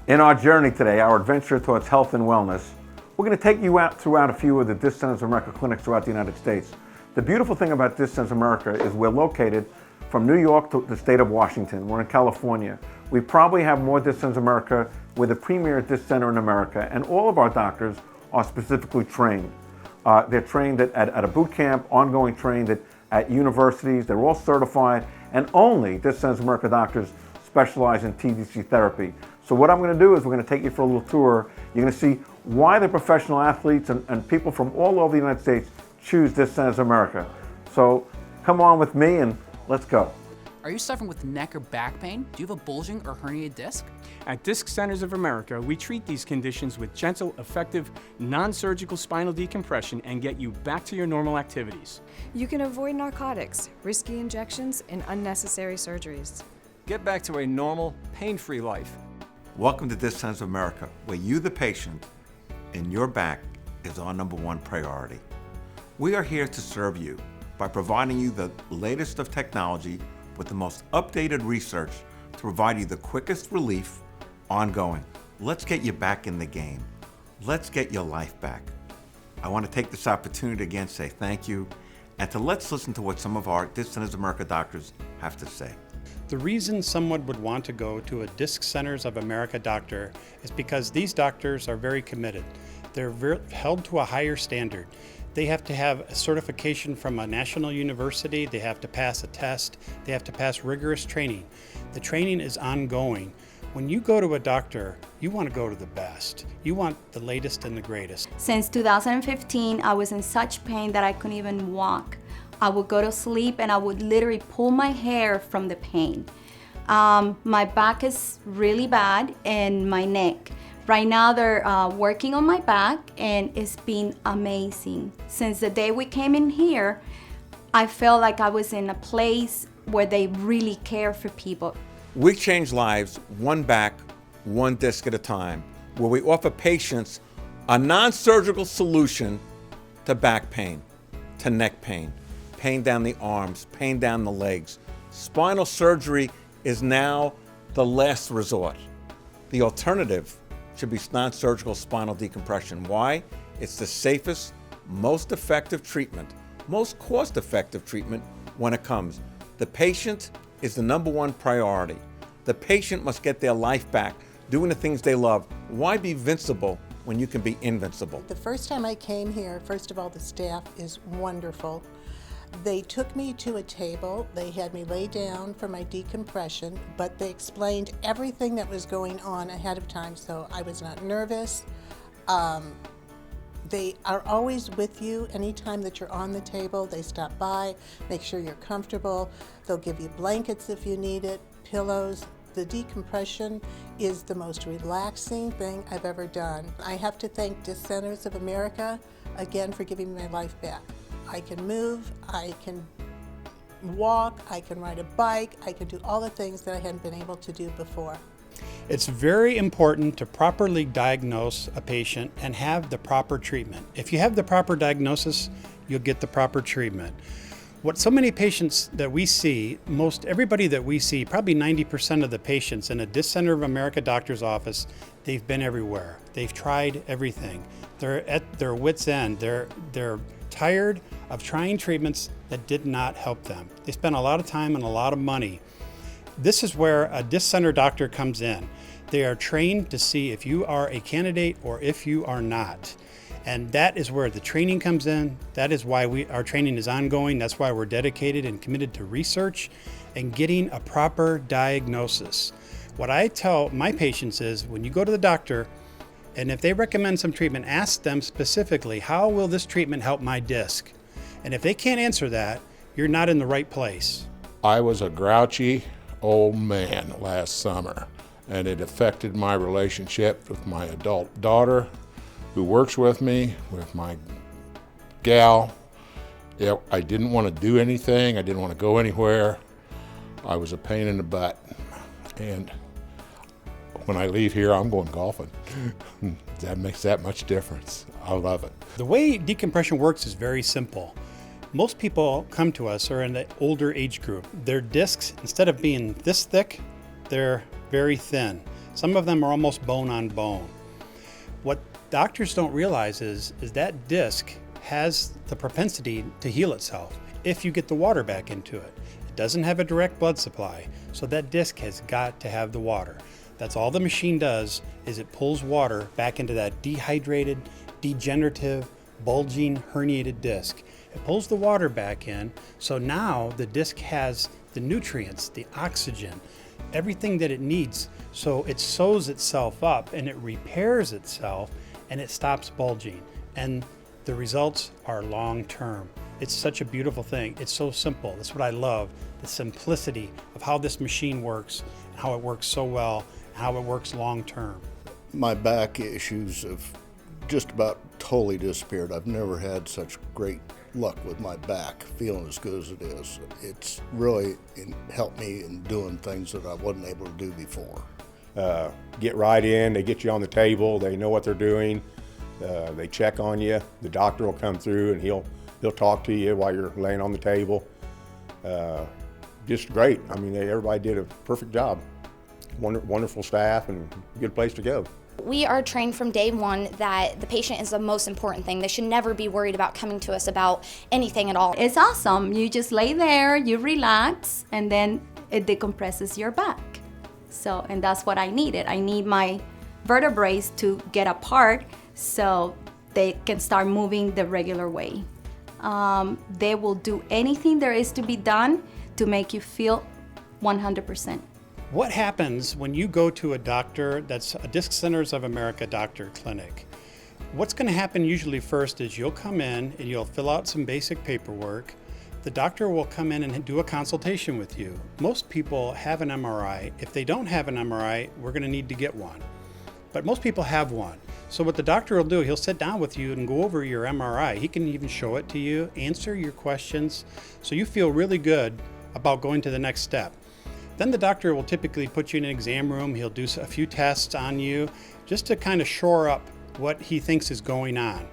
In our journey today, our adventure towards health and wellness, we're going to take you out throughout a few of the Disc Centers of America clinics throughout the United States. The beautiful thing about Disc Centers of America is we're located from New York to the state of Washington. We're in California. We probably have more Disc Centers of America. We're the premier disc center in America, and all of our doctors are specifically trained. They're trained at a boot camp, ongoing trained at universities. They're all certified, and only Disc Centers of America doctors specialize in TDC therapy. So what I'm going to do is we're going to take you for a little tour. You're going to see why the professional athletes and people from all over the United States choose Disc Centers of America. So come on with me and let's go. Are you suffering with neck or back pain? Do you have a bulging or herniated disc? At Disc Centers of America, we treat these conditions with gentle, effective, non-surgical spinal decompression and get you back to your normal activities. You can avoid narcotics, risky injections, and unnecessary surgeries. Get back to a normal, pain-free life. Welcome to Disc Centers of America, where you, the patient, and your back is our #1 priority. We are here to serve you by providing you the latest of technology with the most updated research to provide you the quickest relief ongoing. Let's get you back in the game. Let's get your life back. I want to take this opportunity to again say thank you and let's listen to what some of our Disc Centers of America doctors have to say. The reason someone would want to go to a Disc Centers of America doctor is because these doctors are very committed. They're held to a higher standard. They have to have a certification from a national university. They have to pass a test. They have to pass rigorous training. The training is ongoing. When you go to a doctor, you want to go to the best. You want the latest and the greatest. Since 2015, I was in such pain that I couldn't even walk. I would go to sleep and I would literally pull my hair from the pain. My back is really bad and my neck. Right now they're working on my back and it's been amazing. Since the day we came in here, I felt like I was in a place where they really care for people. We change lives one back, one disc at a time, where we offer patients a non-surgical solution to back pain, to neck pain, pain down the arms, pain down the legs. Spinal surgery is now the last resort. The alternative should be non-surgical spinal decompression. Why? It's the safest, most effective treatment, most cost-effective treatment when it comes. The patient is the #1 priority. The patient must get their life back, doing the things they love. Why be invincible when you can be invincible? The first time I came here, first of all, the staff is wonderful. They took me to a table, they had me lay down for my decompression, but they explained everything that was going on ahead of time, so I was not nervous. They are always with you anytime that you're on the table. They stop by, make sure you're comfortable. They'll give you blankets if you need it, pillows. The decompression is the most relaxing thing I've ever done. I have to thank Disc Centers of America again for giving me my life back. I can move, I can walk, I can ride a bike, I can do all the things that I hadn't been able to do before. It's very important to properly diagnose a patient and have the proper treatment. If you have the proper diagnosis, you'll get the proper treatment. What so many patients that we see, most everybody that we see, probably 90% of the patients in a Disc Center of America doctor's office, they've been everywhere. They've tried everything. They're at their wits' end. They're tired of trying treatments that did not help them. They spent a lot of time and a lot of money. This is where a disc center doctor comes in. They are trained to see if you are a candidate or if you are not. And that is where the training comes in. That is why our training is ongoing. That's why we're dedicated and committed to research and getting a proper diagnosis. What I tell my patients is when you go to the doctor, and if they recommend some treatment, ask them specifically, how will this treatment help my disc? And if they can't answer that, you're not in the right place. I was a grouchy old man last summer, and it affected my relationship with my adult daughter who works with me, with my gal. I didn't want to do anything. I didn't want to go anywhere. I was a pain in the butt. And when I leave here, I'm going golfing. That makes that much difference. I love it. The way decompression works is very simple. Most people come to us are in the older age group. Their discs, instead of being this thick, they're very thin. Some of them are almost bone on bone. What doctors don't realize is that disc has the propensity to heal itself if you get the water back into it. It doesn't have a direct blood supply, so that disc has got to have the water. That's all the machine does, is it pulls water back into that dehydrated, degenerative, bulging, herniated disc. It pulls the water back in, so now the disc has the nutrients, the oxygen, everything that it needs, so it sews itself up and it repairs itself and it stops bulging. And the results are long-term. It's such a beautiful thing. It's so simple. That's what I love, the simplicity of how this machine works, and how it works so well, and how it works long-term. My back issues have just about totally disappeared. I've never had such great luck with my back, feeling as good as it is. It's really helped me in doing things that I wasn't able to do before. Get right in, they get you on the table, they know what they're doing, they check on you. The doctor will come through and he'll talk to you while you're laying on the table. Just great. I mean, everybody did a perfect job. Wonderful staff and good place to go. We are trained from day one that the patient is the most important thing. They should never be worried about coming to us about anything at all. It's awesome. You just lay there, you relax, and then it decompresses your back. So, and that's what I needed. I need my vertebrae to get apart so they can start moving the regular way. They will do anything there is to be done to make you feel 100%. What happens when you go to a doctor that's a Disc Centers of America doctor clinic? What's going to happen usually first is you'll come in and you'll fill out some basic paperwork. The doctor will come in and do a consultation with you. Most people have an MRI. If they don't have an MRI, we're going to need to get one. But most people have one. So what the doctor will do, he'll sit down with you and go over your MRI. He can even show it to you, answer your questions, so you feel really good about going to the next step. Then the doctor will typically put you in an exam room. He'll do a few tests on you just to kind of shore up what he thinks is going on.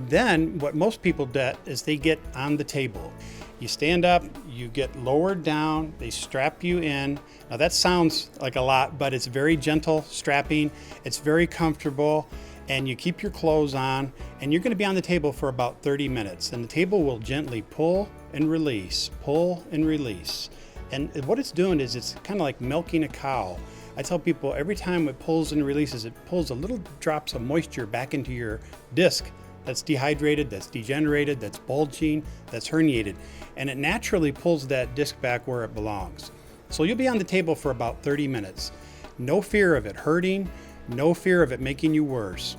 Then what most people do is they get on the table. You stand up, you get lowered down, they strap you in. Now that sounds like a lot, but it's very gentle strapping. It's very comfortable, and you keep your clothes on, and you're going to be on the table for about 30 minutes. And the table will gently pull and release, pull and release. And what it's doing is it's kind of like milking a cow. I tell people every time it pulls and releases, it pulls a little drops of moisture back into your disc that's dehydrated, that's degenerated, that's bulging, that's herniated. And it naturally pulls that disc back where it belongs. So you'll be on the table for about 30 minutes. No fear of it hurting, no fear of it making you worse.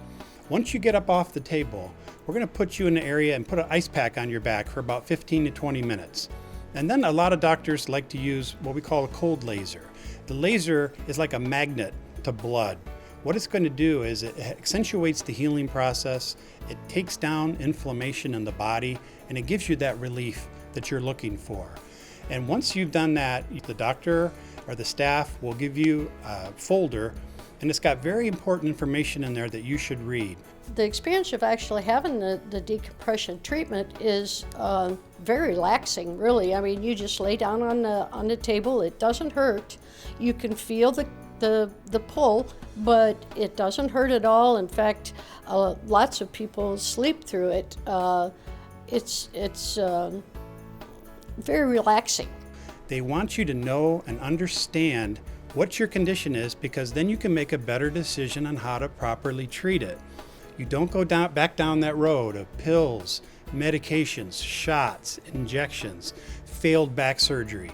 Once you get up off the table, we're going to put you in an area and put an ice pack on your back for about 15 to 20 minutes. And then a lot of doctors like to use what we call a cold laser. The laser is like a magnet to blood. What it's going to do is it accentuates the healing process, it takes down inflammation in the body, and it gives you that relief that you're looking for. And once you've done that, the doctor or the staff will give you a folder, and it's got very important information in there that you should read. The experience of actually having the decompression treatment is very relaxing, really. I mean, you just lay down on the table. It doesn't hurt. You can feel the pull, but it doesn't hurt at all. In fact, lots of people sleep through it. It's very relaxing. They want you to know and understand what your condition is, because then you can make a better decision on how to properly treat it. You don't go back down that road of pills, medications, shots, injections, failed back surgery.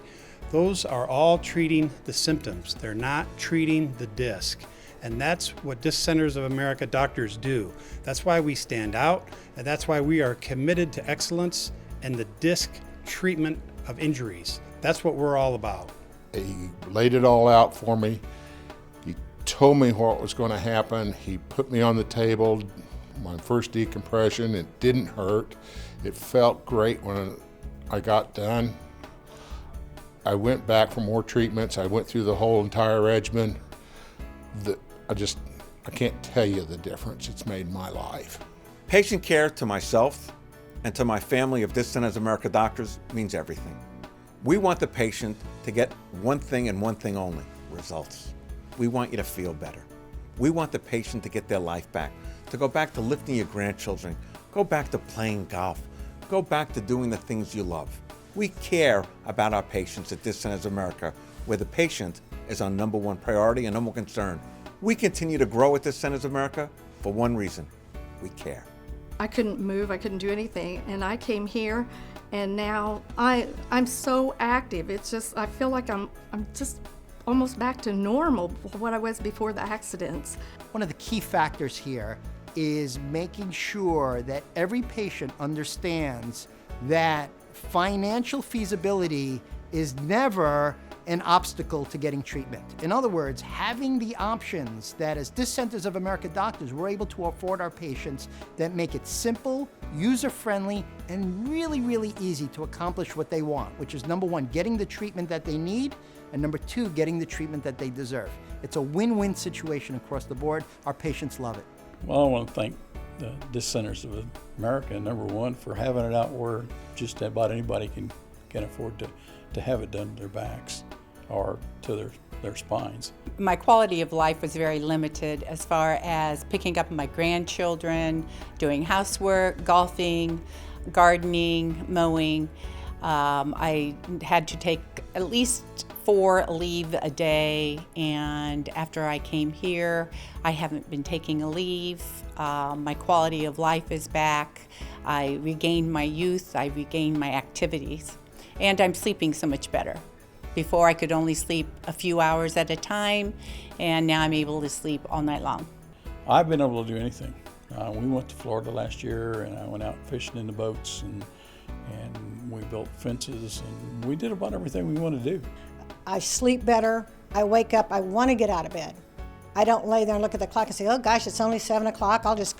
Those are all treating the symptoms. They're not treating the disc. And that's what Disc Centers of America doctors do. That's why we stand out, and that's why we are committed to excellence in the disc treatment of injuries. That's what we're all about. He laid it all out for me. He told me what was going to happen. He put me on the table, my first decompression. It didn't hurt. It felt great when I got done. I went back for more treatments. I went through the whole entire regimen. I can't tell you the difference it's made in my life. Patient care to myself and to my family of Disc Centers of America doctors means everything. We want the patient to get one thing and one thing only: results. we want you to feel better. We want the patient to get their life back, to go back to lifting your grandchildren, go back to playing golf, go back to doing the things you love. We care about our patients at Disc Centers of America, where the patient is our number one priority and number one concern. We continue to grow at Disc Centers of America for one reason: we care. I couldn't move, I couldn't do anything, and I came here, and now I'm so active. It's just, I feel like I'm just almost back to normal, what I was before the accidents. One of the key factors here is making sure that every patient understands that financial feasibility is never an obstacle to getting treatment. In other words, having the options that as Disc Centers of America doctors we're able to afford our patients that make it simple, user-friendly, and really, really easy to accomplish what they want, which is number one, getting the treatment that they need, and number two, getting the treatment that they deserve. It's a win-win situation across the board. Our patients love it. Well, I want to thank the Disc Centers of America, number one, for having it out where just about anybody can afford to have it done to their backs or to their spines. My quality of life was very limited as far as picking up my grandchildren, doing housework, golfing, gardening, mowing. I had to take at least 4 leave a day, and after I came here, I haven't been taking a leave. My quality of life is back. I regained my youth, I regained my activities, and I'm sleeping so much better. Before I could only sleep a few hours at a time, and now I'm able to sleep all night long. I've been able to do anything. We went to Florida last year, and I went out fishing in the boats, and we built fences, and we did about everything we wanted to do. I sleep better. I wake up, I want to get out of bed. I don't lay there and look at the clock and say, oh gosh, it's only 7 o'clock. I'll just,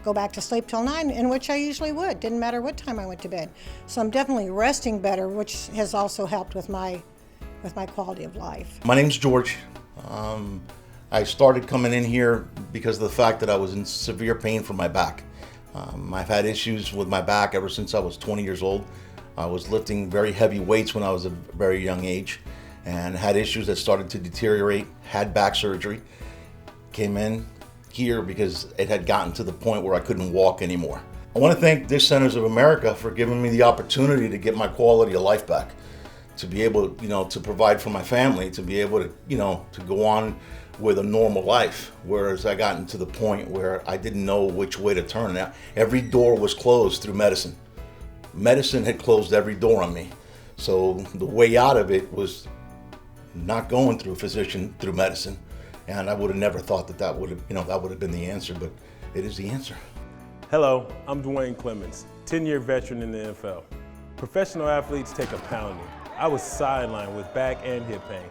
go back to sleep till 9, in which I usually would. Didn't matter what time I went to bed. So I'm definitely resting better, which has also helped with my quality of life. My name's George. I started coming in here because of the fact that I was in severe pain from my back. I've had issues with my back ever since I was 20 years old. I was lifting very heavy weights when I was a very young age and had issues that started to deteriorate, had back surgery. Came in here because it had gotten to the point where I couldn't walk anymore. I want to thank Disc Centers of America for giving me the opportunity to get my quality of life back, to be able, to provide for my family, to be able to, to go on with a normal life. Whereas I gotten to the point where I didn't know which way to turn. Now, every door was closed through medicine. Medicine had closed every door on me. So the way out of it was not going through a physician, through medicine. And I would have never thought that would have been the answer, but it is the answer. Hello, I'm Dwayne Clemens, 10-year veteran in the NFL. Professional athletes take a pounding. I was sidelined with back and hip pain.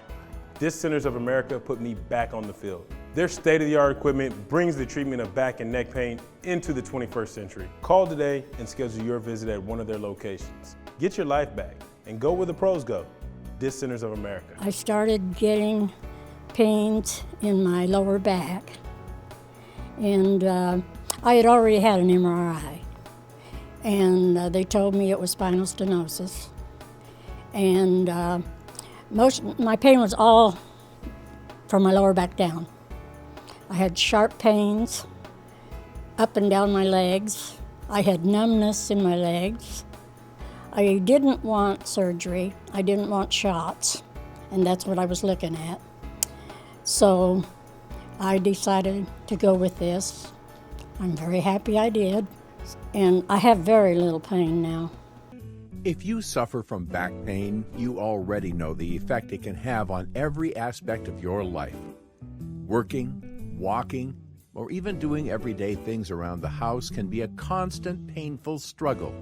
Disc Centers of America put me back on the field. Their state-of-the-art equipment brings the treatment of back and neck pain into the 21st century. Call today and schedule your visit at one of their locations. Get your life back and go where the pros go. Disc Centers of America. I started getting pains in my lower back, and I had already had an MRI, and they told me it was spinal stenosis, and my pain was all from my lower back down. I had sharp pains up and down my legs. I had numbness in my legs. I didn't want surgery. I didn't want shots, and that's what I was looking at. So I decided to go with this. I'm very happy I did, and I have very little pain now. If you suffer from back pain, you already know the effect it can have on every aspect of your life. Working, walking, or even doing everyday things around the house can be a constant, painful struggle.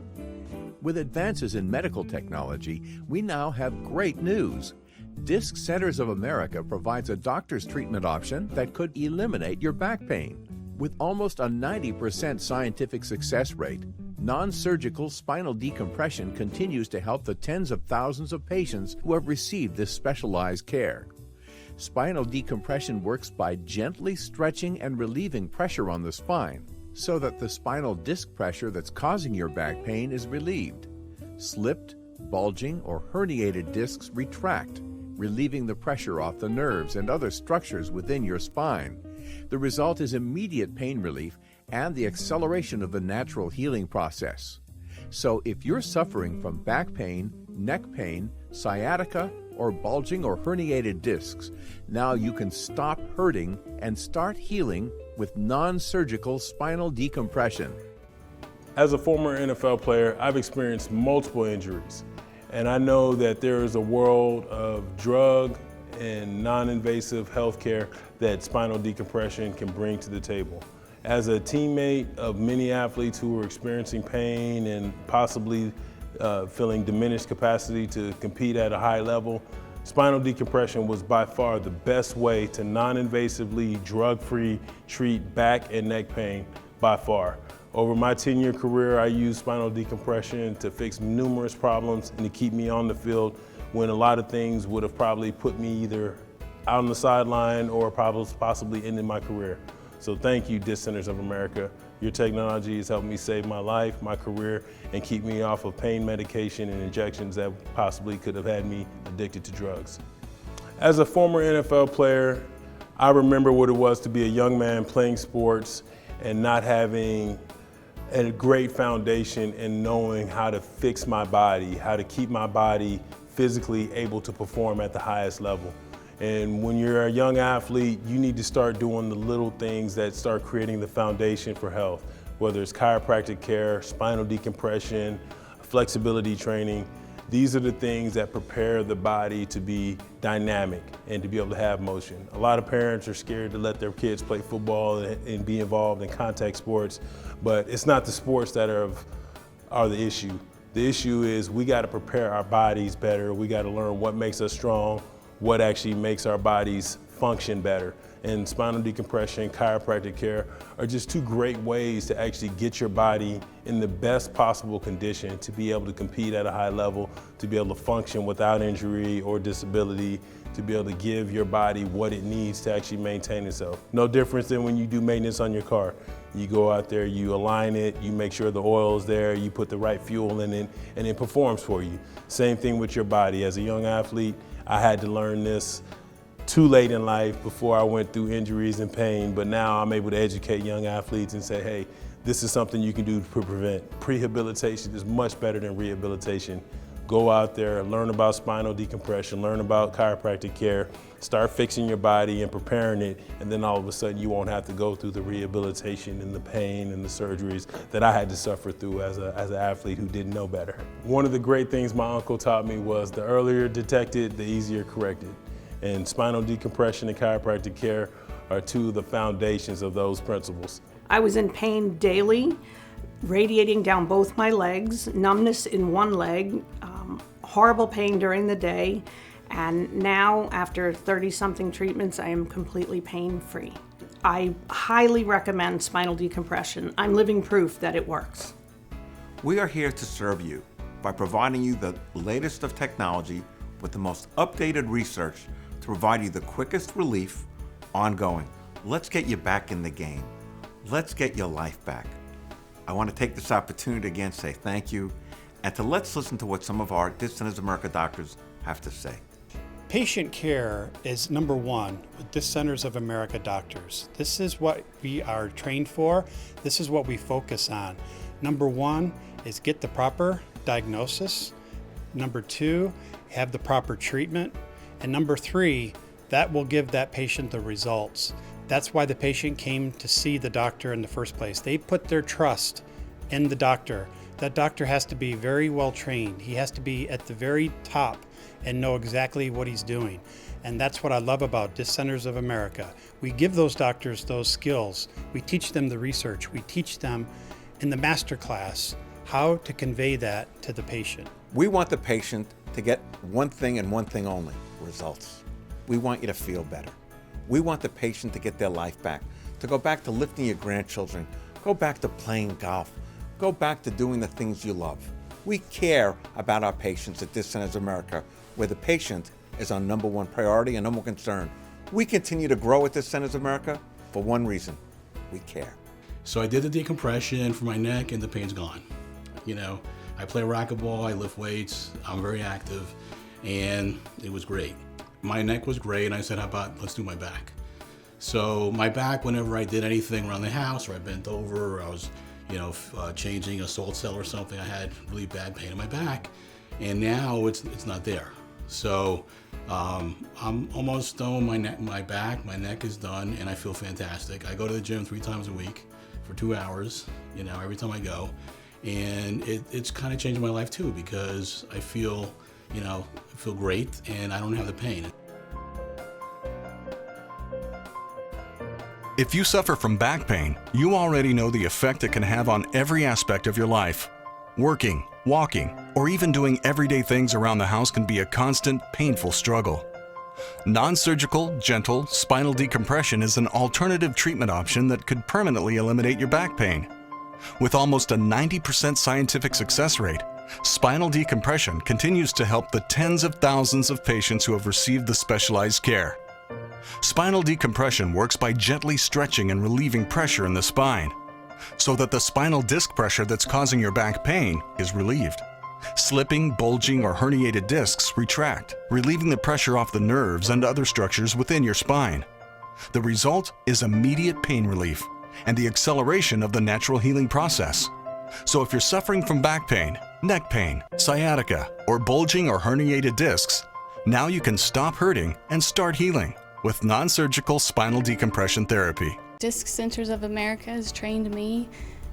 With advances in medical technology, we now have great news. Disc Centers of America provides a doctor's treatment option that could eliminate your back pain. With almost a 90% scientific success rate, non-surgical spinal decompression continues to help the tens of thousands of patients who have received this specialized care. Spinal decompression works by gently stretching and relieving pressure on the spine so that the spinal disc pressure that's causing your back pain is relieved. Slipped, bulging, or herniated discs retract, relieving the pressure off the nerves and other structures within your spine. The result is immediate pain relief and the acceleration of the natural healing process. So if you're suffering from back pain, neck pain, sciatica, or bulging or herniated discs, now you can stop hurting and start healing with non-surgical spinal decompression. As a former NFL player, I've experienced multiple injuries, and I know that there is a world of drug and non-invasive healthcare that spinal decompression can bring to the table. As a teammate of many athletes who are experiencing pain and possibly feeling diminished capacity to compete at a high level, spinal decompression was by far the best way to non-invasively, drug-free treat back and neck pain by far. Over my 10-year career, I used spinal decompression to fix numerous problems and to keep me on the field when a lot of things would have probably put me either out on the sideline or possibly ended my career. So thank you, Disc Centers of America. Your technology has helped me save my life, my career, and keep me off of pain medication and injections that possibly could have had me addicted to drugs. As a former NFL player, I remember what it was to be a young man playing sports and not having a great foundation in knowing how to fix my body, how to keep my body physically able to perform at the highest level. And when you're a young athlete, you need to start doing the little things that start creating the foundation for health, whether it's chiropractic care, spinal decompression, flexibility training. These are the things that prepare the body to be dynamic and to be able to have motion. A lot of parents are scared to let their kids play football and be involved in contact sports, but it's not the sports that are the issue. The issue is we got to prepare our bodies better. We got to learn what makes us strong, what actually makes our bodies function better. And spinal decompression, chiropractic care are just two great ways to actually get your body in the best possible condition to be able to compete at a high level, to be able to function without injury or disability, to be able to give your body what it needs to actually maintain itself. No difference than when you do maintenance on your car. You go out there, you align it, you make sure the oil is there, you put the right fuel in it, and it performs for you. Same thing with your body. As a young athlete, I had to learn this too late in life before I went through injuries and pain, but now I'm able to educate young athletes and say, hey, this is something you can do to prevent. Rehabilitation is much better than rehabilitation. Go out there, learn about spinal decompression, learn about chiropractic care, start fixing your body and preparing it, and then all of a sudden you won't have to go through the rehabilitation and the pain and the surgeries that I had to suffer through as an athlete who didn't know better. One of the great things my uncle taught me was the earlier detected, the easier corrected. And spinal decompression and chiropractic care are two of the foundations of those principles. I was in pain daily, radiating down both my legs, numbness in one leg, horrible pain during the day, and now after 30-something treatments, I am completely pain-free. I highly recommend spinal decompression. I'm living proof that it works. We are here to serve you by providing you the latest of technology with the most updated research to provide you the quickest relief ongoing. Let's get you back in the game. Let's get your life back. I want to take this opportunity to again say thank you, and let's listen to what some of our Disc Centers of America doctors have to say. Patient care is number one with Disc Centers of America doctors. This is what we are trained for. This is what we focus on. Number one is get the proper diagnosis. Number two, have the proper treatment. And number three, that will give that patient the results. That's why the patient came to see the doctor in the first place. They put their trust in the doctor. That doctor has to be very well trained. He has to be at the very top and know exactly what he's doing. And that's what I love about Disc Centers of America. We give those doctors those skills. We teach them the research. We teach them in the master class how to convey that to the patient. We want the patient to get one thing and one thing only, results. We want you to feel better. We want the patient to get their life back, to go back to lifting your grandchildren, go back to playing golf, go back to doing the things you love. We care about our patients at Disc Centers of America, where the patient is our number one priority and number one concern. We continue to grow at Disc Centers of America for one reason: we care. So I did the decompression for my neck and the pain's gone. You know, I play racquetball, I lift weights, I'm very active, and it was great. My neck was great, and I said, how about let's do my back? So my back, whenever I did anything around the house, or I bent over, or I was, changing a salt cell or something, I had really bad pain in my back, and now it's not there. So I'm almost done with my back. My neck is done, and I feel fantastic. I go to the gym 3 times a week for 2 hours, every time I go, and it's kind of changed my life too, because I feel, great, and I don't have the pain. If you suffer from back pain, you already know the effect it can have on every aspect of your life. Working, walking, or even doing everyday things around the house can be a constant, painful struggle. Non-surgical, gentle, spinal decompression is an alternative treatment option that could permanently eliminate your back pain. With almost a 90% scientific success rate, spinal decompression continues to help the tens of thousands of patients who have received the specialized care. Spinal decompression works by gently stretching and relieving pressure in the spine, so that the spinal disc pressure that's causing your back pain is relieved. Slipping, bulging, or herniated discs retract, relieving the pressure off the nerves and other structures within your spine. The result is immediate pain relief and the acceleration of the natural healing process. So if you're suffering from back pain, neck pain, sciatica, or bulging or herniated discs, now you can stop hurting and start healing with non-surgical spinal decompression therapy. Disc Centers of America has trained me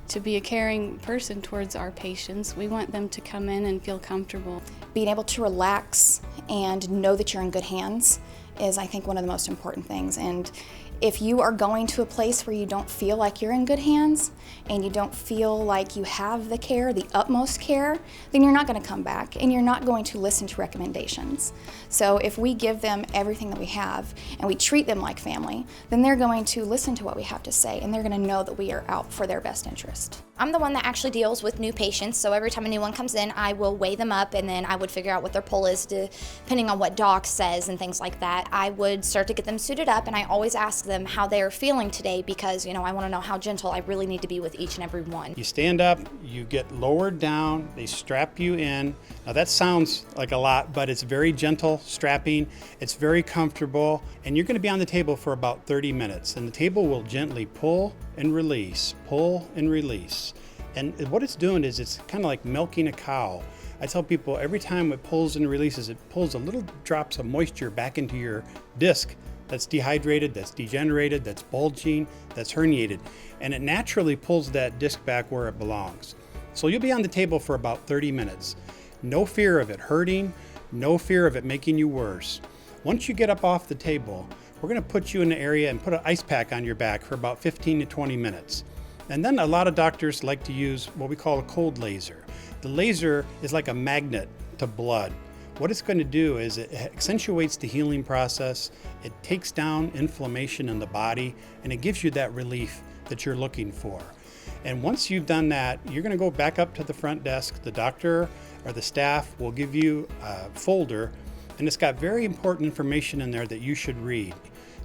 to be a caring person towards our patients. We want them to come in and feel comfortable. Being able to relax and know that you're in good hands is, I think, one of the most important things. And if you are going to a place where you don't feel like you're in good hands and you don't feel like you have the care, the utmost care, then you're not going to come back and you're not going to listen to recommendations. So if we give them everything that we have and we treat them like family, then they're going to listen to what we have to say and they're going to know that we are out for their best interest. I'm the one that actually deals with new patients, so every time a new one comes in, I will weigh them up and then I would figure out what their pull is depending on what doc says and things like that. I would start to get them suited up and I always ask them how they are feeling today because, I want to know how gentle I really need to be with each and every one. You stand up, you get lowered down, they strap you in. Now that sounds like a lot, but it's very gentle strapping, it's very comfortable, and you're going to be on the table for about 30 minutes, and the table will gently pull and release, pull and release. And what it's doing is it's kind of like milking a cow. I tell people every time it pulls and releases, it pulls a little drops of moisture back into your disc that's dehydrated, that's degenerated, that's bulging, that's herniated. And it naturally pulls that disc back where it belongs. So you'll be on the table for about 30 minutes. No fear of it hurting, no fear of it making you worse. Once you get up off the table, we're going to put you in an area and put an ice pack on your back for about 15 to 20 minutes. And then a lot of doctors like to use what we call a cold laser. The laser is like a magnet to blood. What it's going to do is it accentuates the healing process, it takes down inflammation in the body, and it gives you that relief that you're looking for. And once you've done that, you're going to go back up to the front desk. The doctor or the staff will give you a folder, and it's got very important information in there that you should read.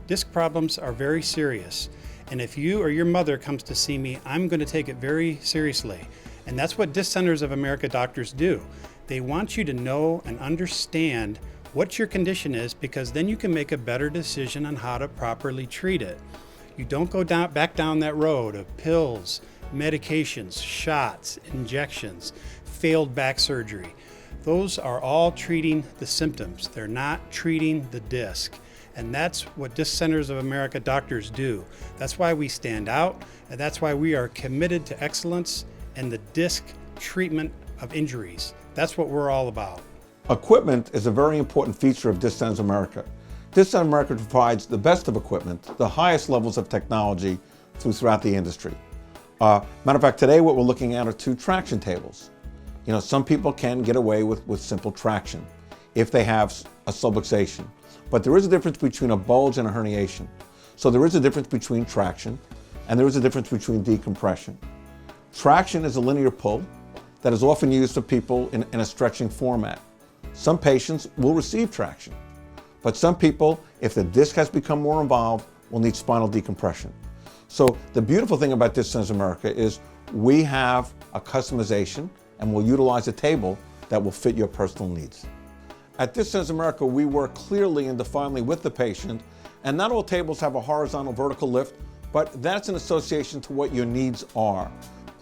Disc problems are very serious, and if you or your mother comes to see me, I'm going to take it very seriously. And that's what Disc Centers of America doctors do. They want you to know and understand what your condition is, because then you can make a better decision on how to properly treat it. You don't go back down that road of pills, medications, shots, injections, failed back surgery. Those are all treating the symptoms. They're not treating the disc. And that's what Disc Centers of America doctors do. That's why we stand out, and that's why we are committed to excellence and the disc treatment of injuries. That's what we're all about. Equipment is a very important feature of Disc Centers of America. Disc Centers of America provides the best of equipment, the highest levels of technology throughout the industry. Matter of fact, today what we're looking at are 2 traction tables. Some people can get away with simple traction if they have a subluxation. But there is a difference between a bulge and a herniation. So there is a difference between traction and there is a difference between decompression. Traction is a linear pull that is often used for people in a stretching format. Some patients will receive traction, but some people, if the disc has become more involved, will need spinal decompression. So the beautiful thing about Disc Centers of America is we have a customization and we'll utilize a table that will fit your personal needs. At Disc Centers of America, we work clearly and definedly with the patient, and not all tables have a horizontal vertical lift, but that's an association to what your needs are.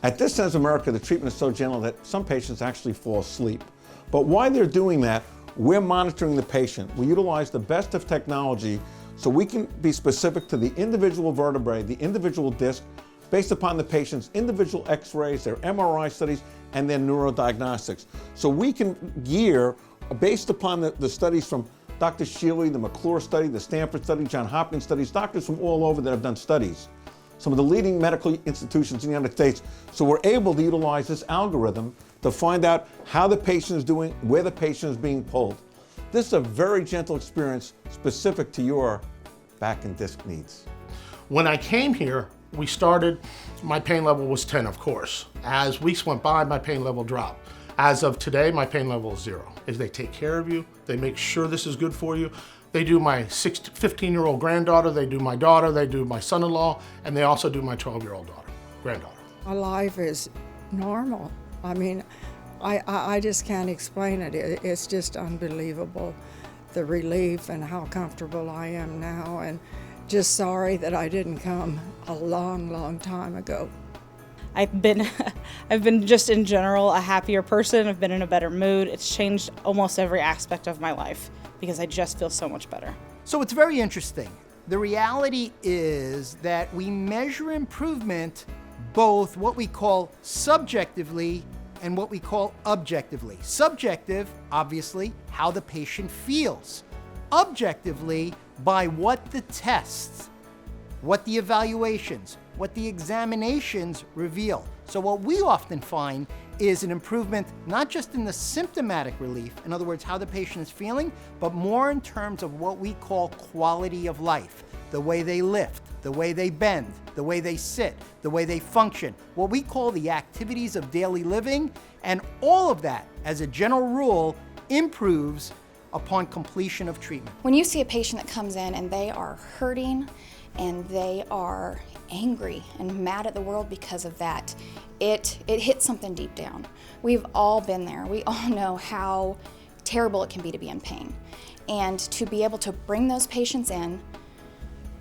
At Disc Centers of America, the treatment is so gentle that some patients actually fall asleep. But while they're doing that, we're monitoring the patient. We utilize the best of technology so we can be specific to the individual vertebrae, the individual disc, based upon the patient's individual x-rays, their MRI studies, and their neurodiagnostics. So we can gear, based upon the studies from Dr. Shealy, the McClure study, the Stanford study, John Hopkins studies, doctors from all over that have done studies, some of the leading medical institutions in the United States. So we're able to utilize this algorithm to find out how the patient is doing, where the patient is being pulled. This is a very gentle experience specific to your back and disc needs. When I came here, we started, my pain level was 10, of course. As weeks went by, my pain level dropped. As of today, my pain level is 0. As they take care of you, they make sure this is good for you. They do my 15-year-old granddaughter, they do my daughter, they do my son-in-law, and they also do my 12-year-old granddaughter. My life is normal. I mean, I just can't explain it. It's just unbelievable, the relief and how comfortable I am now, and just sorry that I didn't come a long, long time ago. I've been just in general a happier person. I've been in a better mood. It's changed almost every aspect of my life because I just feel so much better. So it's very interesting. The reality is that we measure improvement both what we call subjectively and what we call objectively. Subjective, obviously, how the patient feels. Objectively, by what the tests, what the evaluations, what the examinations reveal. So what we often find is an improvement not just in the symptomatic relief, in other words, how the patient is feeling, but more in terms of what we call quality of life, the way they lift, the way they bend, the way they sit, the way they function, what we call the activities of daily living, and all of that, as a general rule, improves upon completion of treatment. When you see a patient that comes in and they are hurting and they are angry and mad at the world because of that, it hits something deep down. We've all been there. We all know how terrible it can be to be in pain. And to be able to bring those patients in,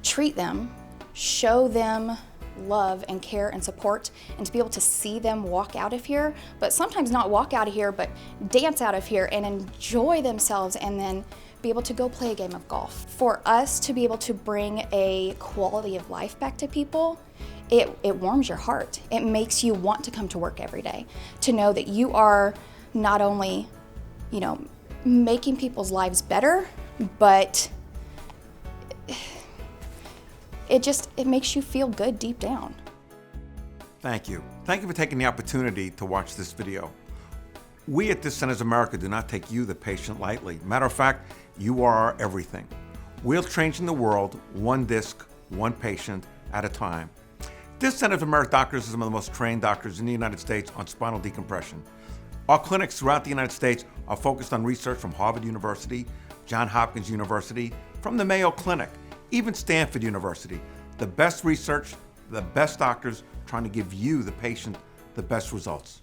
treat them, show them love and care and support, and to be able to see them walk out of here, but sometimes not walk out of here, but dance out of here and enjoy themselves, and then be able to go play a game of golf. For us to be able to bring a quality of life back to people, it warms your heart. It makes you want to come to work every day, to know that you are not only, making people's lives better, but it makes you feel good deep down. Thank you. Thank you for taking the opportunity to watch this video. We at Disc Centers of America do not take you, the patient, lightly. Matter of fact, you are our everything. We're changing the world one disc, one patient at a time. Disc Centers of America doctors are some of the most trained doctors in the United States on spinal decompression. Our clinics throughout the United States are focused on research from Harvard University, John Hopkins University, from the Mayo Clinic, even Stanford University. The best research, the best doctors trying to give you, the patient, the best results.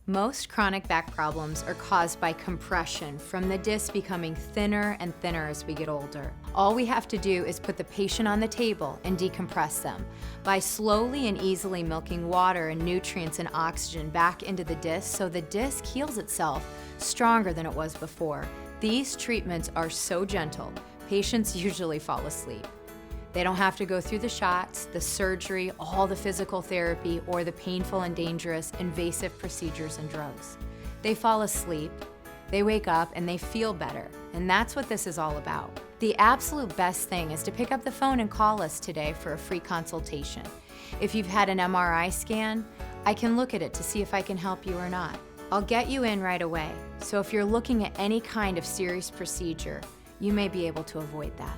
Most chronic back problems are caused by compression from the disc becoming thinner and thinner as we get older. All we have to do is put the patient on the table and decompress them by slowly and easily milking water and nutrients and oxygen back into the disc so the disc heals itself stronger than it was before. These treatments are so gentle, patients usually fall asleep. They don't have to go through the shots, the surgery, all the physical therapy, or the painful and dangerous invasive procedures and drugs. They fall asleep, they wake up, and they feel better. And that's what this is all about. The absolute best thing is to pick up the phone and call us today for a free consultation. If you've had an MRI scan, I can look at it to see if I can help you or not. I'll get you in right away. So if you're looking at any kind of serious procedure, you may be able to avoid that.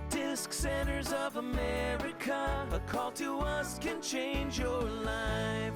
Disc Centers of America, a call to us can change your life.